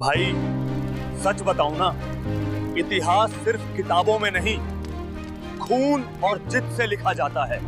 भाई सच बताऊं ना, इतिहास सिर्फ किताबों में नहीं, खून और जिद से लिखा जाता है।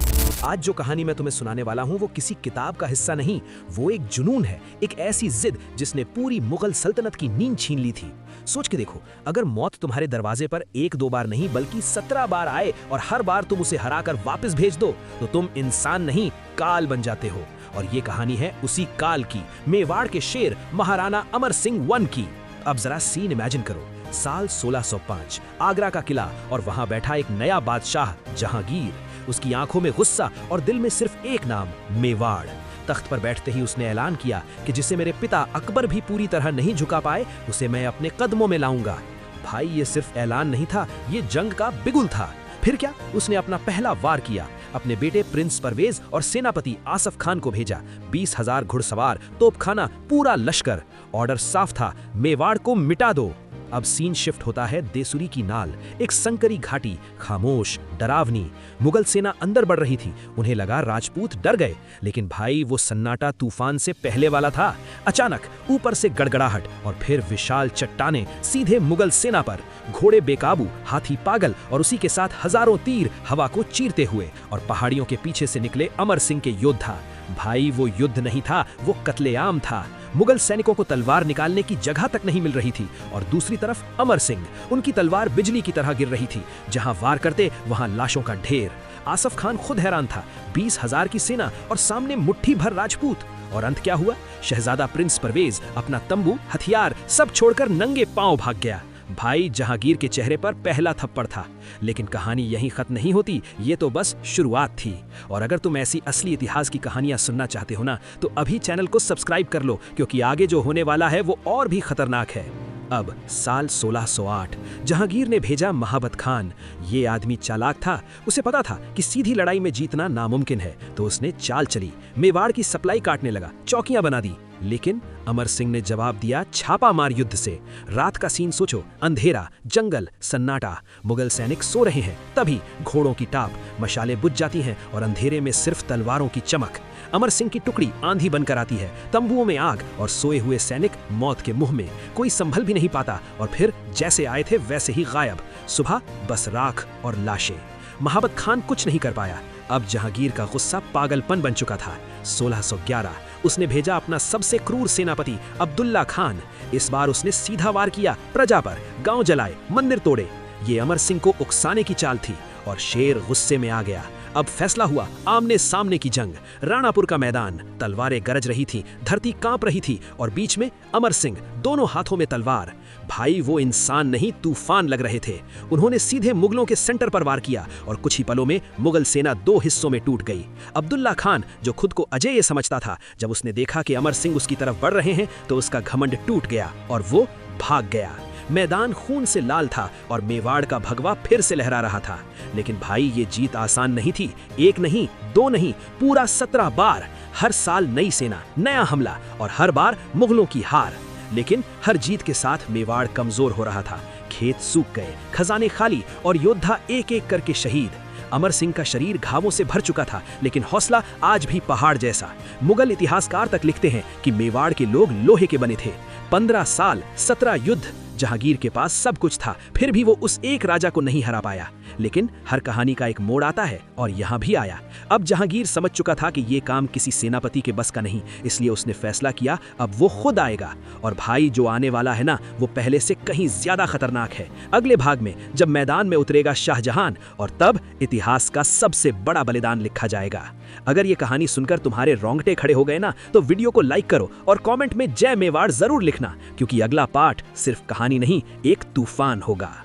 आज जो कहानी मैं तुम्हें सुनाने वाला हूँ वो किसी किताब का हिस्सा नहीं, वो एक जुनून है, एक ऐसी जिद जिसने पूरी मुगल सल्तनत की नींद छीन ली थी। सोच के देखो, अगर मौत तुम्हारे दरवाजे पर एक दो बार नहीं बल्कि 17 बार आए और हर बार तुम उसे हराकर वापस भेज दो, तो तुम इंसान नहीं काल बन जाते हो। और ये कहानी है उसी काल की, मेवाड़ के शेर महाराणा अमर सिंह वन की। अब जरा सीन इमेजिन करो, साल 1605, आगरा का किला और वहां बैठा एक नया बादशाह जहांगीर। उसकी आंखों में गुस्सा और दिल में सिर्फ एक नाम, मेवाड़। तख्त पर बैठते ही उसने ऐलान किया कि जिसे मेरे पिता अकबर भी पूरी तरह नहीं झुका पाए, उसे मैं अपने कदमों में लाऊंगा। भाई ये सिर्फ ऐलान नहीं था, ये जंग का बिगुल था। फिर क्या, उसने अपना पहला वार किया। अपने बेटे प्रिंस परवेज और सेनापति आसफ खान को भेजा। 20,000 घुड़सवार, तोपखाना, पूरा लश्कर। ऑर्डर साफ था, मेवाड़ को मिटा दो। अब सीन शिफ्ट होता है देसुरी की नाल, एक संकरी घाटी, खामोश, डरावनी। मुगल सेना अंदर बढ़ रही थी। उन्हें लगा राजपूत डर गए, लेकिन भाई वो सन्नाटा तूफान से पहले वाला था। अचानक ऊपर से गड़गड़ाहट और फिर विशाल चट्टानें सीधे मुगल सेना पर। घोड़े बेकाबू, हाथी पागल और उसी के साथ हजारों तीर हवा को चीरते हुए। और पहाड़ियों के पीछे से निकले अमर सिंह के योद्धा। भाई वो युद्ध नहीं था, वो कत्लेआम था। मुगल सैनिकों को तलवार निकालने की जगह तक नहीं मिल रही थी और दूसरी तरफ अमर सिंह, उनकी तलवार बिजली की तरह गिर रही थी। जहां वार करते वहां लाशों का ढेर। आसफ खान खुद हैरान था, 20,000 की सेना और सामने मुट्ठी भर राजपूत। और अंत क्या हुआ? शहजादा प्रिंस परवेज अपना तंबू, हथियार सब छोड़कर नंगे पांव भाग गया। भाई जहांगीर के चेहरे पर पहला थप्पड़ था। लेकिन कहानी यहीं खत्म नहीं होती, ये तो बस शुरुआत थी। और अगर तुम ऐसी असली इतिहास की कहानियां सुनना चाहते हो ना, तो अभी चैनल को सब्सक्राइब कर लो, क्योंकि आगे जो होने वाला है वो और भी खतरनाक है। अब साल 1608, जहांगीर ने भेजा महाबत खान। ये आदमी चालाक था, उसे पता था कि सीधी लड़ाई में जीतना नामुमकिन है, तो उसने चाल चली, मेवाड़ की सप्लाई काटने लगा, चौकियां बना दी। लेकिन अमर सिंह ने जवाब दिया छापामार युद्ध से। रात का सीन सोचो, अंधेरा, जंगल, सन्नाटा। मुगल सैनिक सो रहे हैं, तभी घोड़ों की टाप, मशालें बुझ जाती हैं और अंधेरे में सिर्फ तलवारों की चमक। अमर सिंह की टुकड़ी आंधी बनकर आती है, तंबुओं में आग और सोए हुए सैनिक मौत के मुंह में। कोई संभल भी नहीं पाता और फिर जैसे आए थे वैसे ही गायब। सुबह बस राख और लाशें। महाबत खान कुछ नहीं कर पाया। अब जहांगीर का गुस्सा पागलपन बन चुका था। 1611, उसने भेजा अपना सबसे क्रूर सेनापति अब्दुल्ला खान। इस बार उसने सीधा वार किया प्रजा पर, गांव जलाए, मंदिर तोड़े। ये अमर सिंह को उकसाने की चाल थी और शेर गुस्से में आ गया। अब फैसला हुआ, आमने सामने की जंग। राणापुर का मैदान, तलवारें गरज रही थी, धरती कांप रही थी और बीच में अमर सिंह, दोनों हाथों में तलवार। भाई वो इंसान नहीं, तूफान लग रहे थे। उन्होंने सीधे मुगलों के सेंटर पर वार किया और कुछ ही पलों में मुगल सेना 2 हिस्सों में टूट गई। अब्दुल्ला खान, जो खुद को अजेय समझता था, जब उसने देखा कि अमर सिंह उसकी तरफ बढ़ रहे हैं तो उसका घमंड टूट गया और वो भाग गया। मैदान खून से लाल था और मेवाड़ का भगवा फिर से लहरा रहा था। लेकिन भाई ये जीत आसान नहीं थी। एक नहीं, 2 नहीं, पूरा 17 बार। हर साल नई सेना, नया हमला और हर बार मुगलों की हार। लेकिन हर जीत के साथ मेवाड़ कमजोर हो रहा था। खेत सूख गए, खजाने खाली और योद्धा एक एक करके शहीद। अमर सिंह का शरीर घावों से भर चुका था, लेकिन हौसला आज भी पहाड़ जैसा। मुगल इतिहासकार तक लिखते हैं कि मेवाड़ के लोग लोहे के बने थे। 15 साल, 17 युद्ध। जहांगीर के पास सब कुछ था, फिर भी वो उस एक राजा को नहीं हरा पाया। लेकिन हर कहानी का एक मोड़ आता है और यहाँ भी आया। अब जहांगीर समझ चुका था कि ये काम किसी सेनापति के बस का नहीं, इसलिए उसने फैसला किया अब वो खुद आएगा। और भाई जो आने वाला है ना, वो पहले से कहीं ज्यादा खतरनाक है। अगले भाग में जब मैदान में उतरेगा शाहजहां, और तब इतिहास का सबसे बड़ा बलिदान लिखा जाएगा। अगर ये कहानी सुनकर तुम्हारे रोंगटे खड़े हो गए ना, तो वीडियो को लाइक करो और कमेंट में जय मेवाड़ जरूर लिखना, क्योंकि अगला पार्ट सिर्फ कहानी नहीं, एक तूफान होगा।